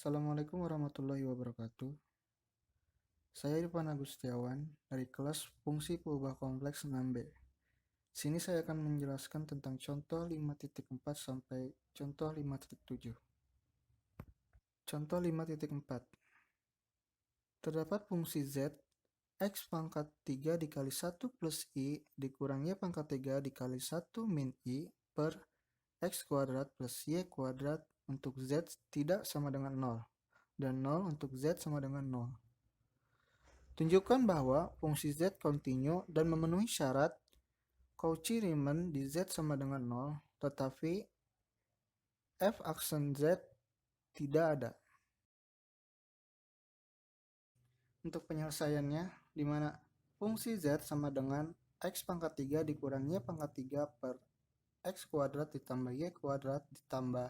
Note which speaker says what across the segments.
Speaker 1: Assalamualaikum warahmatullahi wabarakatuh. Saya Irfan Agustiawan dari kelas Fungsi Peubah Kompleks 6B. Sini saya akan menjelaskan tentang contoh 5.4 sampai contoh 5.7. Contoh 5.4. Terdapat fungsi Z X pangkat 3 dikali 1 plus I dikurang Y pangkat 3 dikali 1 min I per X kuadrat plus Y kuadrat untuk Z tidak sama dengan 0 dan 0 untuk Z sama dengan 0. Tunjukkan bahwa fungsi Z kontinu dan memenuhi syarat Cauchy-Riemann di Z sama dengan 0, tetapi f aksen Z tidak ada. Untuk penyelesaiannya, di mana fungsi Z sama dengan X pangkat 3 dikurang Y pangkat 3 per X kuadrat ditambah Y kuadrat ditambah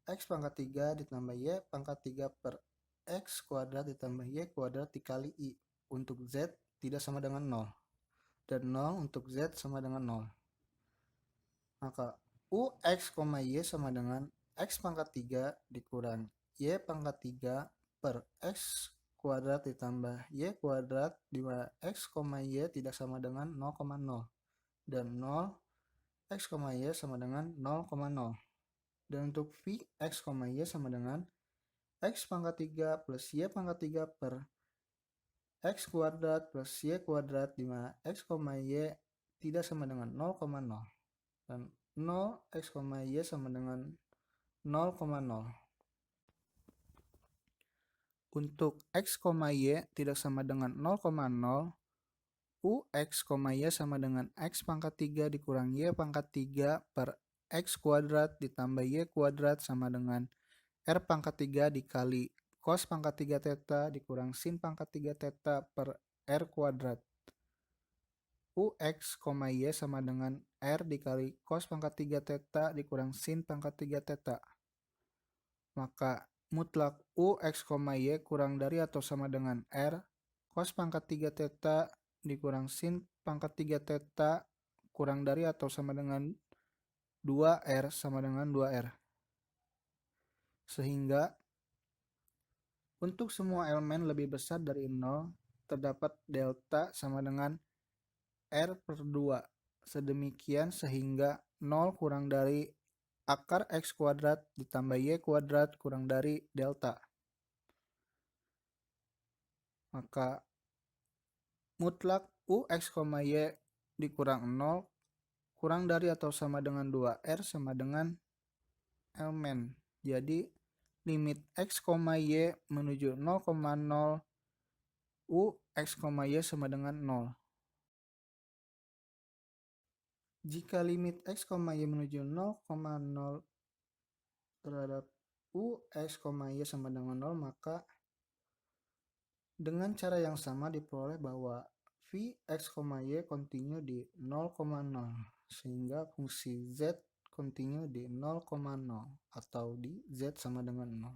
Speaker 1: X pangkat 3 ditambah Y pangkat 3 per X kuadrat ditambah Y kuadrat dikali I untuk Z tidak sama dengan 0. Dan 0 untuk Z sama dengan 0. Maka UX, Y sama dengan X pangkat 3 dikurang Y pangkat 3 per X kuadrat ditambah Y kuadrat di mana X, Y tidak sama dengan 0,0 dan 0 X, Y sama dengan 0,0. Dan untuk V X, Y sama dengan X pangkat 3 plus Y pangkat 3 per X kuadrat plus Y kuadrat di mana X, Y tidak sama dengan 0,0 dan 0 X, Y sama dengan 0,0. Untuk X, Y tidak sama dengan 0,0, UX, Y sama dengan X pangkat 3 dikurang Y pangkat 3 per X kuadrat ditambah Y kuadrat sama dengan R pangkat 3 dikali cos pangkat 3 theta dikurang sin pangkat 3 theta per R kuadrat. UX, Y sama dengan R dikali cos pangkat 3 theta dikurang sin pangkat 3 theta. Maka mutlak UX, Y kurang dari atau sama dengan R cos pangkat 3 theta dikurang sin pangkat 3 theta kurang dari atau sama dengan 2R sama dengan 2R. Sehingga untuk semua elemen lebih besar dari 0 terdapat delta sama dengan R per 2. Sedemikian sehingga 0 kurang dari akar X kuadrat ditambah Y kuadrat kurang dari delta. Maka mutlak UX, Y dikurang 0 kurang dari atau sama dengan 2R sama dengan elemen. Jadi limit X, Y menuju 0,0 UX, Y sama dengan 0. Jika limit X, Y menuju 0,0 terhadap UX, Y sama dengan 0, maka dengan cara yang sama diperoleh bahwa Vx, Y kontinu di 0,0 sehingga fungsi Z kontinu di 0,0 atau di Z sama dengan 0.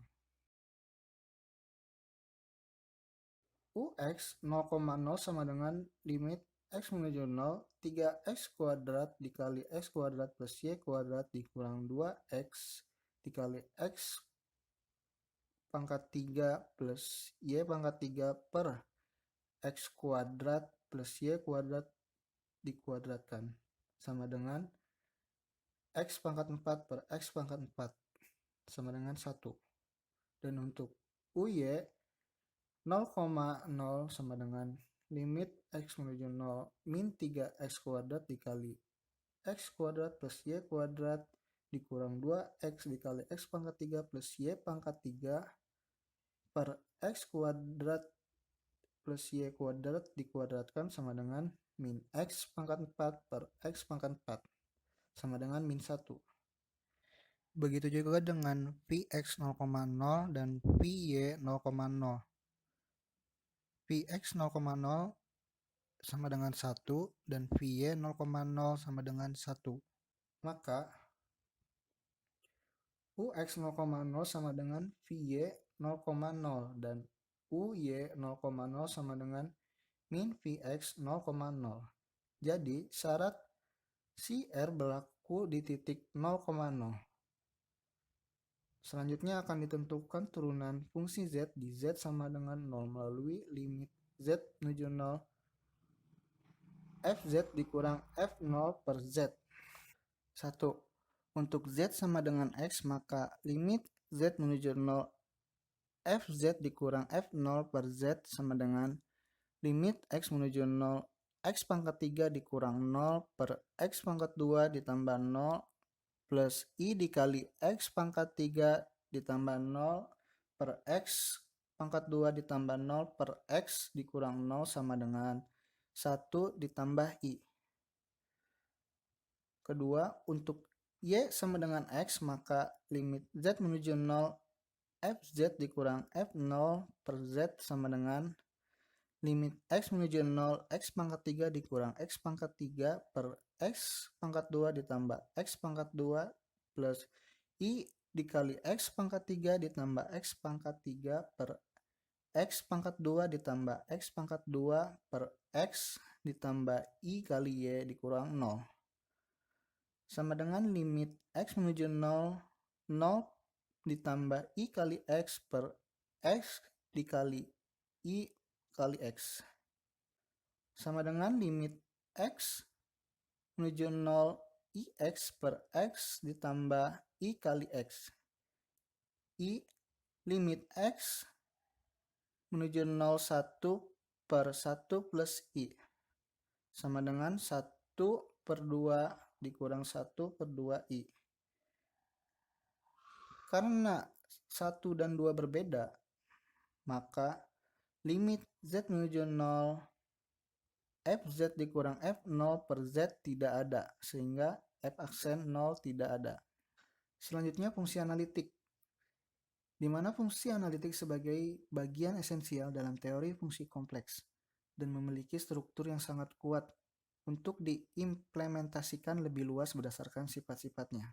Speaker 1: UX 0,0 sama dengan limit X menuju 0, 3X kuadrat dikali X kuadrat plus Y kuadrat dikurang 2X dikali X pangkat 3 plus Y pangkat 3 per X kuadrat plus Y kuadrat dikuadratkan sama dengan X pangkat 4 per X pangkat 4 sama dengan 1. Dan untuk UY 0,0 sama dengan limit X menuju 0 min 3X kuadrat dikali X kuadrat plus Y kuadrat dikurang 2X dikali X pangkat 3 plus Y pangkat 3 per X kuadrat plus Y kuadrat dikuadratkan sama dengan min X pangkat 4 per X pangkat 4 sama dengan min 1. Begitu juga dengan Vx 0,0 dan Vy 0,0. Vx 0,0 sama dengan 1 dan Vy 0,0 sama dengan 1. Maka Ux 0,0 sama dengan Vy 0,0 dan Uy 0,0 sama dengan min Vx 0,0. Jadi syarat CR berlaku di titik 0,0. Selanjutnya akan ditentukan turunan fungsi Z di Z sama dengan 0 melalui limit Z menuju 0 Fz dikurang F0 per Z. 1. Untuk Z sama dengan X, maka limit Z menuju 0 Fz dikurang F0 per Z sama dengan limit X menuju 0 X pangkat 3 dikurang 0 per X pangkat 2 ditambah 0 plus I dikali X pangkat 3 ditambah 0 per X pangkat 2 ditambah 0 per X dikurang 0 sama dengan 1 ditambah I. Kedua, untuk Y sama dengan X, maka limit Z menuju 0 Fz dikurang F0 per Z sama dengan limit X menuju 0 X pangkat 3 dikurang X pangkat 3 per X pangkat 2 ditambah X pangkat 2 plus I dikali X pangkat 3 ditambah X pangkat 3 per X pangkat 2 ditambah X pangkat 2 per X ditambah I kali Y dikurang 0. Sama dengan limit X menuju 0, 0 ditambah I kali X per X dikali I kali X. Sama dengan limit X menuju 0 IX per X ditambah I kali X. I limit X menuju 0 1 per 1 plus I. Sama dengan 1 per 2 dikurang 1 per 2I. Karena 1 dan 2 berbeda, maka limit Z menuju 0 Fz dikurang F0 per Z tidak ada, sehingga F aksen 0 tidak ada. Selanjutnya fungsi analitik, di mana fungsi analitik sebagai bagian esensial dalam teori fungsi kompleks dan memiliki struktur yang sangat kuat untuk diimplementasikan lebih luas berdasarkan sifat-sifatnya.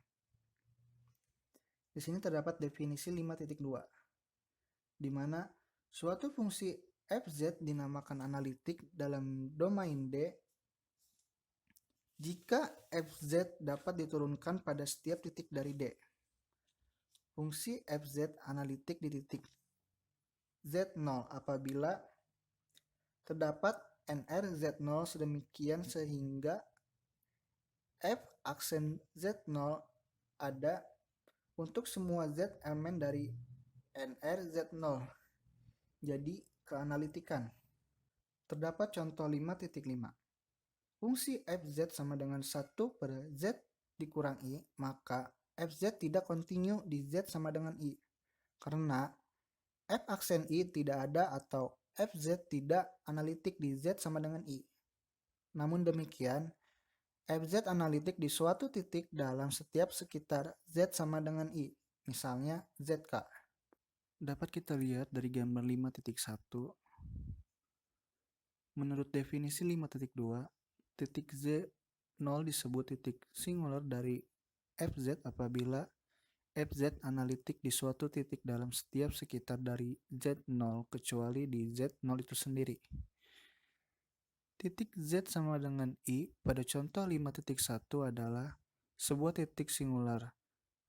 Speaker 1: Di sini terdapat definisi 5.2, di mana suatu fungsi Fz dinamakan analitik dalam domain D jika Fz dapat diturunkan pada setiap titik dari D. Fungsi Fz analitik di titik Z0 apabila terdapat NR Z0 sedemikian sehingga F aksen Z0 ada untuk semua Z elemen dari NR Z0. Jadi keanalitikan. Terdapat contoh 5.5. Fungsi Fz sama dengan 1 per Z dikurang I, maka Fz tidak kontinu di Z sama dengan I. Karena F aksen I tidak ada atau Fz tidak analitik di Z sama dengan I. Namun demikian, Fz analitik di suatu titik dalam setiap sekitar Z sama dengan I, misalnya ZK. Dapat kita lihat dari gambar 5.1. Menurut definisi 5.2, titik Z0 disebut titik singular dari Fz apabila Fz analitik di suatu titik dalam setiap sekitar dari Z0 kecuali di Z0 itu sendiri. Titik Z sama dengan I pada contoh 5.1 adalah sebuah titik singular.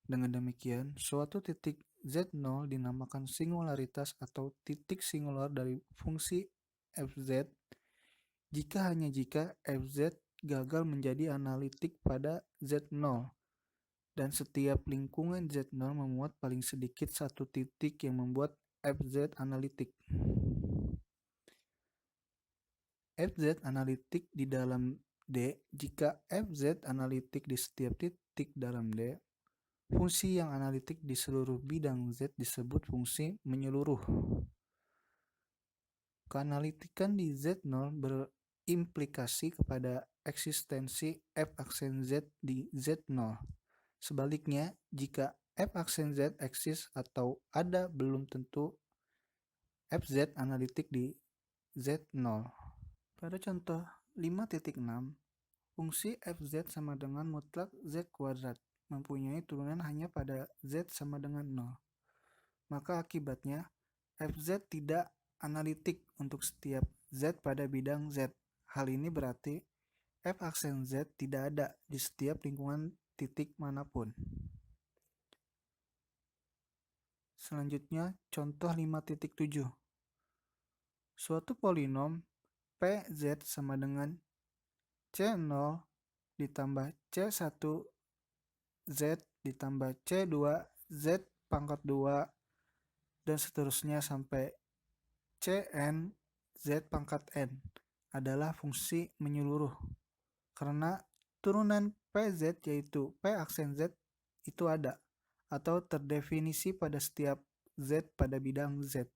Speaker 1: Dengan demikian, suatu titik Z0 dinamakan singularitas atau titik singular dari fungsi Fz jika Fz gagal menjadi analitik pada Z0 dan setiap lingkungan Z0 memuat paling sedikit satu titik yang membuat Fz analitik. Fz analitik di dalam D jika Fz analitik di setiap titik dalam D. Fungsi yang analitik di seluruh bidang Z disebut fungsi menyeluruh. Keanalitikan di Z0 berimplikasi kepada eksistensi F aksen Z di Z0. Sebaliknya, jika F aksen Z eksis atau ada, belum tentu Fz analitik di Z0. Pada contoh 5.6, fungsi Fz sama dengan mutlak Z kuadrat mempunyai turunan hanya pada Z sama dengan 0. Maka akibatnya Fz tidak analitik untuk setiap Z pada bidang Z. Hal ini berarti F aksen Z tidak ada di setiap lingkungan titik manapun. Selanjutnya, contoh 5.7. Suatu polinom PZ sama dengan C0 ditambah C1Z ditambah C2 Z pangkat 2 dan seterusnya sampai Cn Z pangkat N adalah fungsi menyeluruh karena turunan PZ yaitu P aksen Z itu ada atau terdefinisi pada setiap Z pada bidang Z.